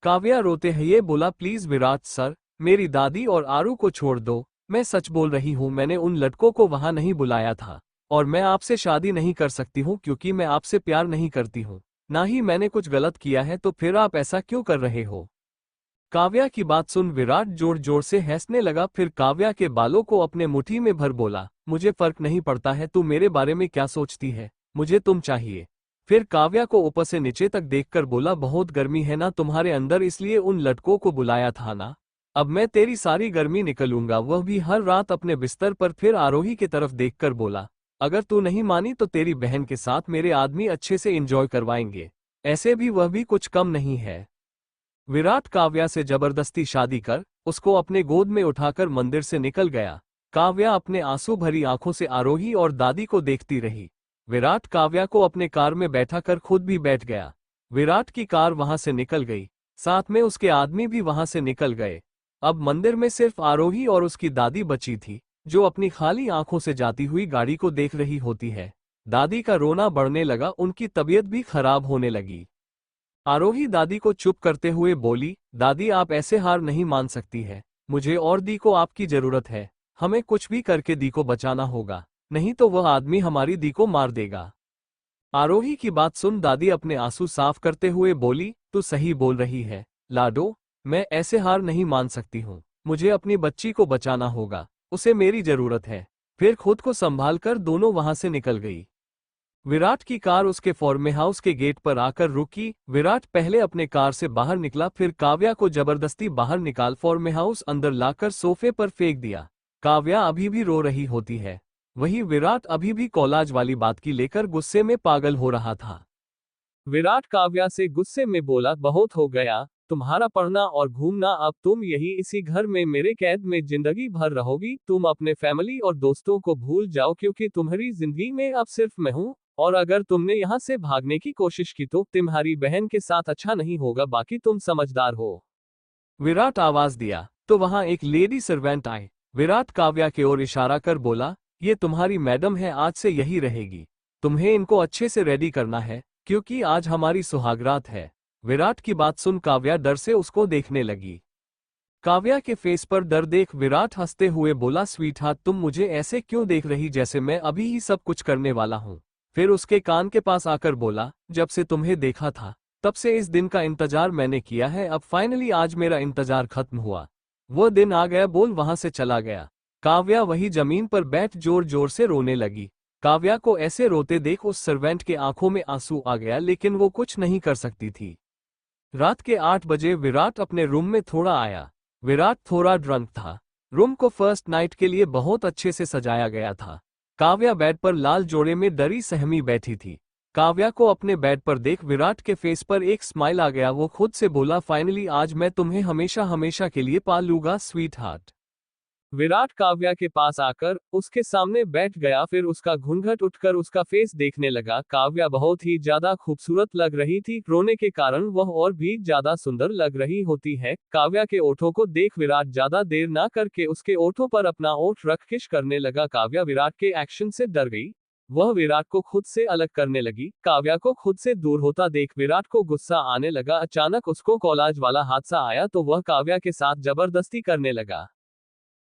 काव्या रोते हुए बोला, प्लीज विराट सर, मेरी दादी और आरू को छोड़ दो, मैं सच बोल रही हूँ, मैंने उन लड़कों को वहां नहीं बुलाया था। और मैं आपसे शादी नहीं कर सकती हूँ क्योंकि मैं आपसे प्यार नहीं करती हूँ। ना ही मैंने कुछ गलत किया है, तो फिर आप ऐसा क्यों कर रहे हो? काव्या की बात सुन विराट जोर जोर से हंसने लगा। फिर काव्या के बालों को अपने मुट्ठी में भर बोला, मुझे फर्क नहीं पड़ता है तू मेरे बारे में क्या सोचती है, मुझे तुम चाहिए। फिर काव्या को ऊपर से नीचे तक देखकर बोला, बहुत गर्मी है ना तुम्हारे अंदर, इसलिए उन लड़कों को बुलाया था ना। अब मैं तेरी सारी गर्मी निकलूंगा, वह भी हर रात अपने बिस्तर पर। फिर आरोही की तरफ देखकर बोला, अगर तू नहीं मानी तो तेरी बहन के साथ मेरे आदमी अच्छे से एंजॉय करवाएंगे, ऐसे भी वह भी कुछ कम नहीं है। विराट काव्या से जबरदस्ती शादी कर उसको अपने गोद में उठाकर मंदिर से निकल गया। काव्या अपने आंसू भरी आंखों से आरोही और दादी को देखती रही। विराट काव्या को अपने कार में बैठाकर खुद भी बैठ गया। विराट की कार वहां से निकल गई, साथ में उसके आदमी भी वहां से निकल गए। अब मंदिर में सिर्फ आरोही और उसकी दादी बची थी, जो अपनी खाली आंखों से जाती हुई गाड़ी को देख रही होती है। दादी का रोना बढ़ने लगा, उनकी तबीयत भी खराब होने लगी। आरोही दादी को चुप करते हुए बोली, दादी आप ऐसे हार नहीं मान सकती है, मुझे और दी को आपकी जरूरत है। हमें कुछ भी करके दी को बचाना होगा, नहीं तो वह आदमी हमारी दी को मार देगा। आरोही की बात सुन दादी अपने आंसू साफ करते हुए बोली, तू सही बोल रही है लाडो, मैं ऐसे हार नहीं मान सकती हूँ। मुझे अपनी बच्ची को बचाना होगा, उसे मेरी जरूरत है। फिर खुद को संभाल कर दोनों वहां से निकल गई। विराट की कार उसके फॉर्म हाउस के गेट पर आकर रुकी। विराट पहले अपने कार से बाहर निकला, फिर काव्या को जबरदस्ती बाहर निकाल फॉर्म हाउस अंदर लाकर सोफे पर फेंक दिया। काव्या अभी भी रो रही होती है, वही विराट अभी भी कॉलेज वाली बात की लेकर गुस्से में पागल हो रहा था। विराट काव्या से गुस्से में बोला, बहुत हो गया तुम्हारा पढ़ना और घूमना, अब तुम यही इसी घर में मेरे कैद में जिंदगी भर रहोगी। तुम अपने फैमिली और दोस्तों को भूल जाओ, क्योंकि तुम्हारी जिंदगी में अब सिर्फ मैं हूँ। और अगर तुमने यहाँ से भागने की कोशिश की तो तुम्हारी बहन के साथ अच्छा नहीं होगा, बाकी तुम समझदार हो। विराट आवाज दिया तो वहां एक लेडी सर्वेंट आए। विराट काव्या की ओर इशारा कर बोला, ये तुम्हारी मैडम है, आज से यही रहेगी। तुम्हें इनको अच्छे से रेडी करना है, क्योंकि आज हमारी सुहागरात है। विराट की बात सुन काव्या डर से उसको देखने लगी। काव्या के फेस पर डर देख विराट हंसते हुए बोला, स्वीट हार्ट तुम मुझे ऐसे क्यों देख रही जैसे मैं अभी ही सब कुछ करने वाला हूँ। फिर उसके कान के पास आकर बोला, जब से तुम्हें देखा था तब से इस दिन का इंतजार मैंने किया है, अब फाइनली आज मेरा इंतजार खत्म हुआ। वो दिन आ गया, बोल वहां से चला गया। काव्या वही जमीन पर बैठ जोर जोर से रोने लगी। काव्या को ऐसे रोते देख उस सर्वेंट के आंखों में आंसू आ गया, लेकिन वो कुछ नहीं कर सकती थी। रात के 8 बजे विराट अपने रूम में थोड़ा आया। विराट थोड़ा ड्रंक था। रूम को फर्स्ट नाइट के लिए बहुत अच्छे से सजाया गया था। काव्या बेड पर लाल जोड़े में डरी सहमी बैठी थी। काव्या को अपने बेड पर देख विराट के फेस पर एक स्माइल आ गया। वो खुद से बोला, फाइनली आज मैं तुम्हें हमेशा हमेशा के लिए पाल लूंगा स्वीट हार्ट। विराट काव्या के पास आकर उसके सामने बैठ गया, फिर उसका घूंघट उठकर उसका फेस देखने लगा। काव्या बहुत ही ज्यादा खूबसूरत लग रही थी, रोने के कारण वह और भी ज्यादा सुंदर लग रही होती है। काव्या के ओठों को देख विराट ज्यादा देर ना करके उसके ओठों पर अपना ओठ रख किस करने लगा। काव्या विराट के एक्शन से डर गई, वह विराट को खुद से अलग करने लगी। काव्या को खुद से दूर होता देख विराट को गुस्सा आने लगा। अचानक उसको कॉलेज वाला हादसा आया तो वह काव्या के साथ जबरदस्ती करने लगा।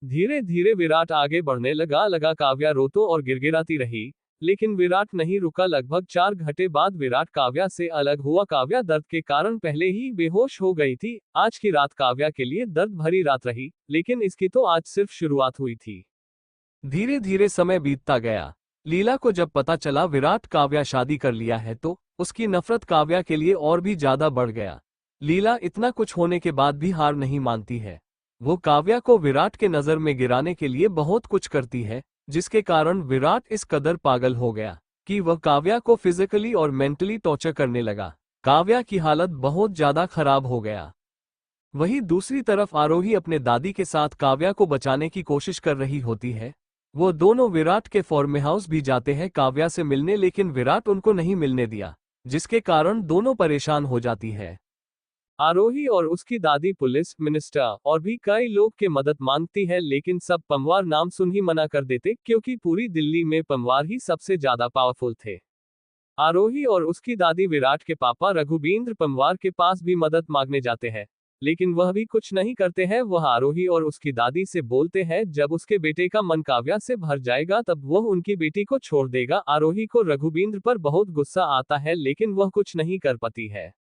धीरे धीरे विराट आगे बढ़ने लगा। काव्या रोतो और गिड़गिड़ाती रही, लेकिन विराट नहीं रुका। लगभग 4 घंटे बाद विराट काव्या से अलग हुआ। काव्या दर्द के कारण पहले ही बेहोश हो गई थी। आज की रात काव्या के लिए दर्द भरी रात रही, लेकिन इसकी तो आज सिर्फ शुरुआत हुई थी। धीरे धीरे समय बीतता गया। लीला को जब पता चला विराट काव्या शादी कर लिया है तो उसकी नफरत काव्या के लिए और भी ज्यादा बढ़ गया। लीला इतना कुछ होने के बाद भी हार नहीं मानती है। वो काव्या को विराट के नजर में गिराने के लिए बहुत कुछ करती है, जिसके कारण विराट इस कदर पागल हो गया कि वह काव्या को फिजिकली और मेंटली टॉर्चर करने लगा। काव्या की हालत बहुत ज्यादा खराब हो गया। वहीं दूसरी तरफ आरोही अपने दादी के साथ काव्या को बचाने की कोशिश कर रही होती है। वो दोनों विराट के फॉर्म हाउस भी जाते हैं काव्या से मिलने, लेकिन विराट उनको नहीं मिलने दिया, जिसके कारण दोनों परेशान हो जाती है। आरोही और उसकी दादी पुलिस, मिनिस्टर और भी कई लोग के मदद मांगती है, लेकिन सब पंवार नाम सुन ही मना कर देते, क्योंकि पूरी दिल्ली में पंवार ही सबसे ज्यादा पावरफुल थे। आरोही और उसकी दादी विराट के पापा रघुबींद्र पंवार के पास भी मदद मांगने जाते हैं, लेकिन वह भी कुछ नहीं करते हैं। वह आरोही और उसकी दादी से बोलते हैं जब उसके बेटे का मन काव्या से भर जाएगा तब वह उनकी बेटी को छोड़ देगा। आरोही को रघुबींद्र पर बहुत गुस्सा आता है लेकिन वह कुछ नहीं कर पाती है।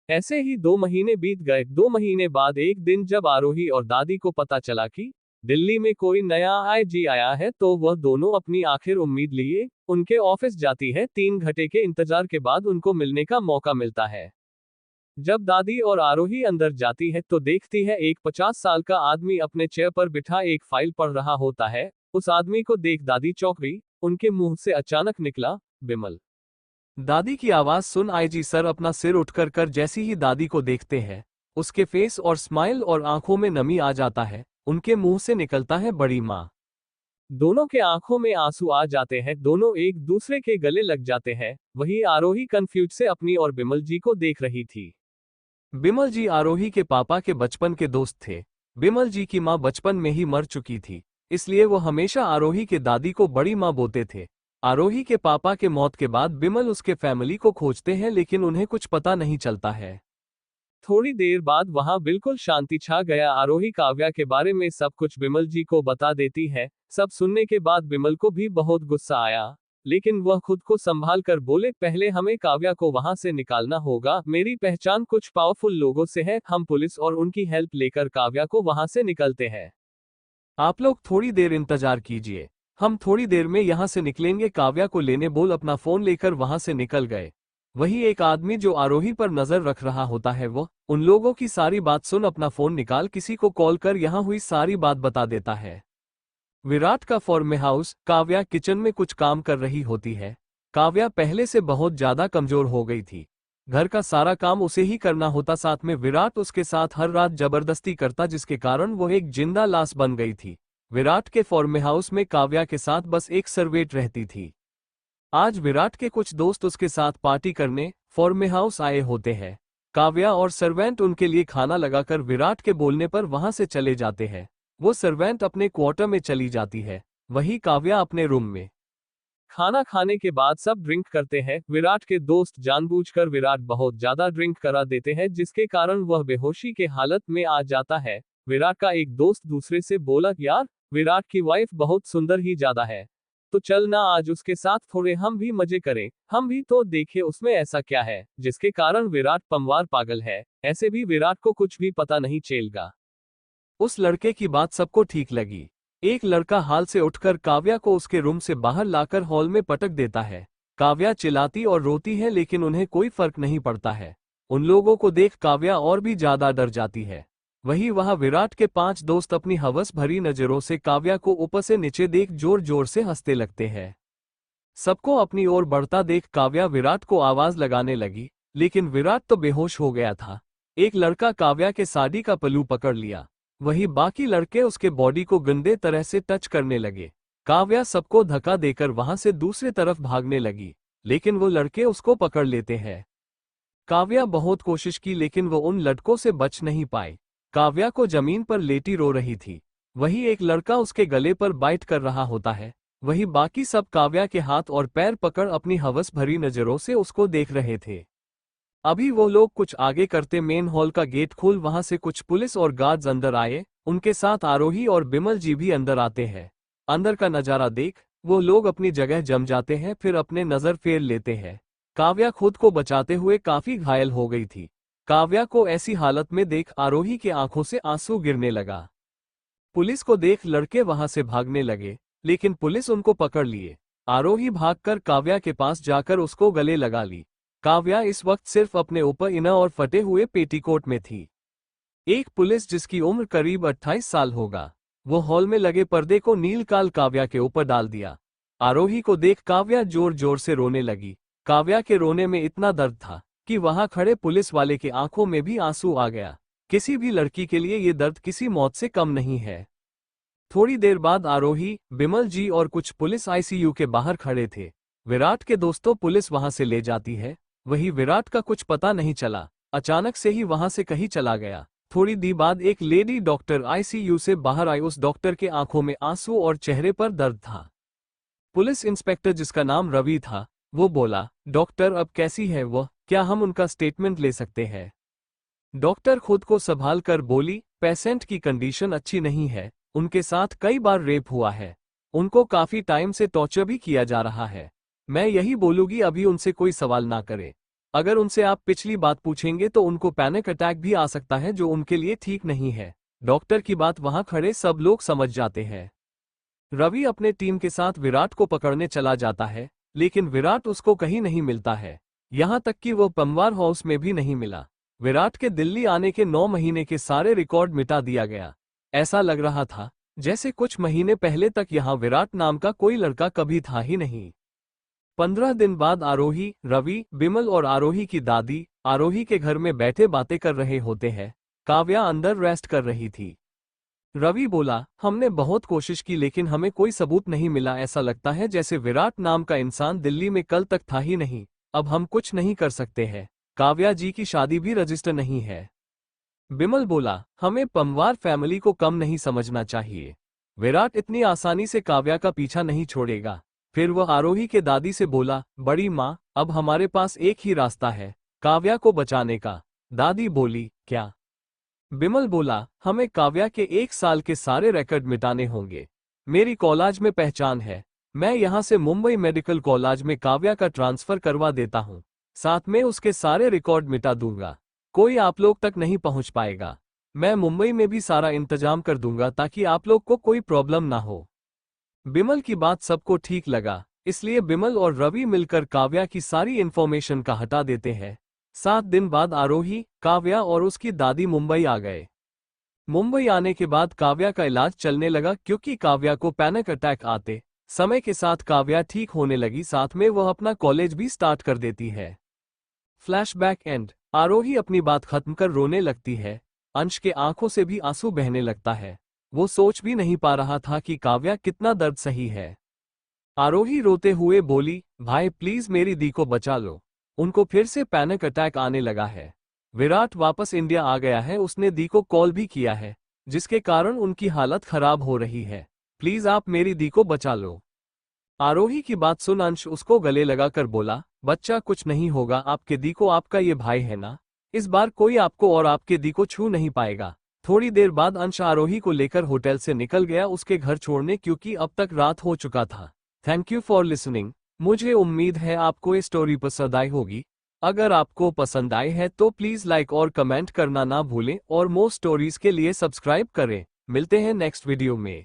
ऐसे ही 2 महीने बीत गए। 2 महीने बाद एक दिन जब आरोही और दादी को पता चला कि दिल्ली में कोई नया आईजी आया है तो वह दोनों अपनी आखिर उम्मीद लिए उनके ऑफिस जाती है। 3 घंटे के इंतजार के बाद उनको मिलने का मौका मिलता है। जब दादी और आरोही अंदर जाती है तो देखती है एक 50 साल का आदमी अपने चेयर पर बिठा एक फाइल पढ़ रहा होता है। उस आदमी को देख दादी चौंक गई। उनके मुंह से अचानक निकला, बिमल। दादी की आवाज सुन आईजी सर अपना सिर उठकर कर जैसी ही दादी को देखते हैं, उसके फेस और स्माइल और आंखों में नमी आ जाता है। उनके मुंह से निकलता है बड़ी माँ। दोनों के आंखों में आंसू आ जाते हैं। दोनों एक दूसरे के गले लग जाते हैं। वही आरोही कंफ्यूज से अपनी और बिमल जी को देख रही थी। बिमल जी आरोही के पापा के बचपन के दोस्त थे। बिमल जी की माँ बचपन में ही मर चुकी थी, इसलिए वो हमेशा आरोही के दादी को बड़ी माँ बोलते थे। आरोही के पापा के मौत के बाद बिमल उसके फैमिली को खोजते हैं लेकिन उन्हें कुछ पता नहीं चलता है। थोड़ी देर बाद वहां बिल्कुल शांति छा गया। आरोही काव्या के बारे में सब कुछ बिमल जी को बता देती है। सब सुनने के बाद बिमल को भी बहुत गुस्सा आया, लेकिन वह खुद को संभाल कर बोले, पहले हमें काव्या को वहां से निकालना होगा। मेरी पहचान कुछ पावरफुल लोगों से है। हम पुलिस और उनकी हेल्प लेकर काव्या को वहां से निकलते हैं। आप लोग थोड़ी देर इंतजार कीजिए, हम थोड़ी देर में यहाँ से निकलेंगे। काव्या को लेने बोल अपना फोन लेकर वहां से निकल गए। वही एक आदमी जो आरोही पर नजर रख रहा होता है वो उन लोगों की सारी बात सुन अपना फोन निकाल किसी को कॉल कर यहाँ हुई सारी बात बता देता है। विराट का फॉर्म हाउस। काव्या किचन में कुछ काम कर रही होती है। काव्या पहले से बहुत ज्यादा कमजोर हो गई थी। घर का सारा काम उसे ही करना होता, साथ में विराट उसके साथ हर रात जबरदस्ती करता जिसके कारण वो एक जिंदा लाश बन गई थी। विराट के फॉर्म हाउस में काव्या के साथ बस एक सर्वेंट रहती थी। आज विराट के कुछ दोस्त उसके साथ पार्टी करने फॉर्म हाउस आए होते हैं। काव्या और सर्वेंट उनके लिए खाना लगाकर विराट के बोलने पर वहां से चले जाते हैं। वो सर्वेंट अपने क्वार्टर में चली जाती है, वही काव्या अपने रूम में। खाना खाने के बाद सब ड्रिंक करते हैं। विराट के दोस्त जानबूझकर विराट बहुत ज्यादा ड्रिंक करा देते हैं जिसके कारण वह बेहोशी के हालत में आ जाता है। विराट का एक दोस्त दूसरे से बोला, यार विराट की वाइफ बहुत सुंदर ही ज्यादा है, तो चल ना आज उसके साथ थोड़े हम भी मजे करें, हम भी तो देखे उसमें ऐसा क्या है जिसके कारण विराट पमवार पागल है। ऐसे भी विराट को कुछ भी पता नहीं चलेगा। उस लड़के की बात सबको ठीक लगी। एक लड़का हाल से उठकर काव्या को उसके रूम से बाहर लाकर हॉल में पटक देता है। काव्या चिल्लाती और रोती है लेकिन उन्हें कोई फर्क नहीं पड़ता है। उन लोगों को देख काव्या और भी ज्यादा डर जाती है। वही वहां विराट के 5 दोस्त अपनी हवस भरी नजरों से काव्या को ऊपर से नीचे देख जोर जोर से हंसते लगते हैं। सबको अपनी ओर बढ़ता देख काव्या विराट को आवाज लगाने लगी, लेकिन विराट तो बेहोश हो गया था। एक लड़का काव्या के साड़ी का पल्लू पकड़ लिया, वही बाकी लड़के उसके बॉडी को गंदे तरह से टच करने लगे। काव्या सबको धक्का देकर वहां से दूसरी तरफ भागने लगी, लेकिन वो लड़के उसको पकड़ लेते हैं। काव्या बहुत कोशिश की लेकिन वो उन लड़कों से बच नहीं पाई। काव्या को जमीन पर लेटी रो रही थी। वही एक लड़का उसके गले पर बाइट कर रहा होता है। वही बाकी सब काव्या के हाथ और पैर पकड़ अपनी हवस भरी नजरों से उसको देख रहे थे। अभी वो लोग कुछ आगे करते मेन हॉल का गेट खोल वहां से कुछ पुलिस और गार्ड्स अंदर आए। उनके साथ आरोही और बिमल जी भी अंदर आते हैं। अंदर का नजारा देख वो लोग अपनी जगह जम जाते हैं, फिर अपने नजर फेर लेते हैं। काव्या खुद को बचाते हुए काफी घायल हो गई थी। काव्या को ऐसी हालत में देख आरोही के आंखों से आंसू गिरने लगा। पुलिस को देख लड़के वहां से भागने लगे, लेकिन पुलिस उनको पकड़ लिए। आरोही भागकर काव्या के पास जाकर उसको गले लगा ली। काव्या इस वक्त सिर्फ अपने ऊपर इनर और फटे हुए पेटीकोट में थी। एक पुलिस जिसकी उम्र करीब 28 साल होगा, वो हॉल में लगे पर्दे को नीलकाल काव्या के ऊपर डाल दिया। आरोही को देख काव्या जोर जोर से रोने लगी। काव्या के रोने में इतना दर्द था कि वहां खड़े पुलिस वाले के आंखों में भी आंसू आ गया। किसी भी लड़की के लिए ये दर्द किसी मौत से कम नहीं है। थोड़ी देर बाद आरोही, बिमल जी और कुछ पुलिस आईसीयू के बाहर खड़े थे। विराट के दोस्तों पुलिस वहां से ले जाती है। वही विराट का कुछ पता नहीं चला, अचानक से ही वहां से कहीं चला गया। थोड़ी देर बाद एक लेडी डॉक्टर आईसीयू से बाहर आई। उस डॉक्टर के आंखों में आंसू और चेहरे पर दर्द था। पुलिस इंस्पेक्टर जिसका नाम रवि था, वो बोला, डॉक्टर अब कैसी है वो, क्या हम उनका स्टेटमेंट ले सकते हैं? डॉक्टर खुद को संभाल कर बोली, पेशेंट की कंडीशन अच्छी नहीं है, उनके साथ कई बार रेप हुआ है, उनको काफी टाइम से टॉर्चर भी किया जा रहा है। मैं यही बोलूंगी अभी उनसे कोई सवाल ना करें। अगर उनसे आप पिछली बात पूछेंगे तो उनको पैनिक अटैक भी आ सकता है जो उनके लिए ठीक नहीं है। डॉक्टर की बात वहां खड़े सब लोग समझ जाते हैं। रवि अपने टीम के साथ विराट को पकड़ने चला जाता है, लेकिन विराट उसको कहीं नहीं मिलता है, यहां तक कि वो पमवार हाउस में भी नहीं मिला। विराट के दिल्ली आने के 9 महीने के सारे रिकॉर्ड मिटा दिया गया। ऐसा लग रहा था जैसे कुछ महीने पहले तक यहां विराट नाम का कोई लड़का कभी था ही नहीं। 15 दिन बाद आरोही, रवि, बिमल और आरोही की दादी आरोही के घर में बैठे बातें कर रहे होते हैं। काव्या अंदर रेस्ट कर रही थी। रवि बोला, हमने बहुत कोशिश की लेकिन हमें कोई सबूत नहीं मिला। ऐसा लगता है जैसे विराट नाम का इंसान दिल्ली में कल तक था ही नहीं। अब हम कुछ नहीं कर सकते हैं। काव्या जी की शादी भी रजिस्टर नहीं है। बिमल बोला, हमें पमवार फैमिली को कम नहीं समझना चाहिए। विराट इतनी आसानी से काव्या का पीछा नहीं छोड़ेगा। फिर वह आरोही के दादी से बोला, बड़ी माँ, अब हमारे पास एक ही रास्ता है, काव्या को बचाने का। दादी बोली, क्या? बिमल बोला, हमें काव्या के 1 साल के सारे रिकॉर्ड मिटाने होंगे। मेरी कॉलेज में पहचान है, मैं यहां से मुंबई मेडिकल कॉलेज में काव्या का ट्रांसफर करवा देता हूं, साथ में उसके सारे रिकॉर्ड मिटा दूंगा। कोई आप लोग तक नहीं पहुंच पाएगा। मैं मुंबई में भी सारा इंतजाम कर दूंगा ताकि आप लोग को कोई प्रॉब्लम ना हो। बिमल की बात सबको ठीक लगा, इसलिए बिमल और रवि मिलकर काव्या की सारी इंफॉर्मेशन का हटा देते हैं। 7 दिन बाद आरोही, काव्या और उसकी दादी मुंबई आ गए। मुंबई आने के बाद काव्या का इलाज चलने लगा क्योंकि काव्या को पैनिक अटैक आते समय के साथ काव्या ठीक होने लगी, साथ में वह अपना कॉलेज भी स्टार्ट कर देती है। Flashback and. आरोही अपनी बात खत्म कर रोने लगती है। अंश के आंखों से भी आंसू बहने लगता है। वो सोच भी नहीं पा रहा था कि काव्या कितना दर्द सही है। आरोही रोते हुए बोली, भाई प्लीज मेरी दी को बचा लो, उनको फिर से पैनिक अटैक आने लगा है। विराट वापस इंडिया आ गया है, उसने दी को कॉल भी किया है, जिसके कारण उनकी हालत खराब हो रही है। प्लीज आप मेरी दी को बचा लो। आरोही की बात सुन अंश उसको गले लगाकर बोला, बच्चा कुछ नहीं होगा, आपके दी को आपका ये भाई है ना, इस बार कोई आपको और आपके दी को छू नहीं पाएगा। थोड़ी देर बाद अंश आरोही को लेकर होटल से निकल गया उसके घर छोड़ने, क्योंकि अब तक रात हो चुका था। Thank you for listening. मुझे उम्मीद है आपको ये स्टोरी पसंद आई होगी। अगर आपको पसंद आई है तो प्लीज लाइक और कमेंट करना ना भूलें और मोर स्टोरीज के लिए सब्सक्राइब करें। मिलते हैं नेक्स्ट वीडियो में।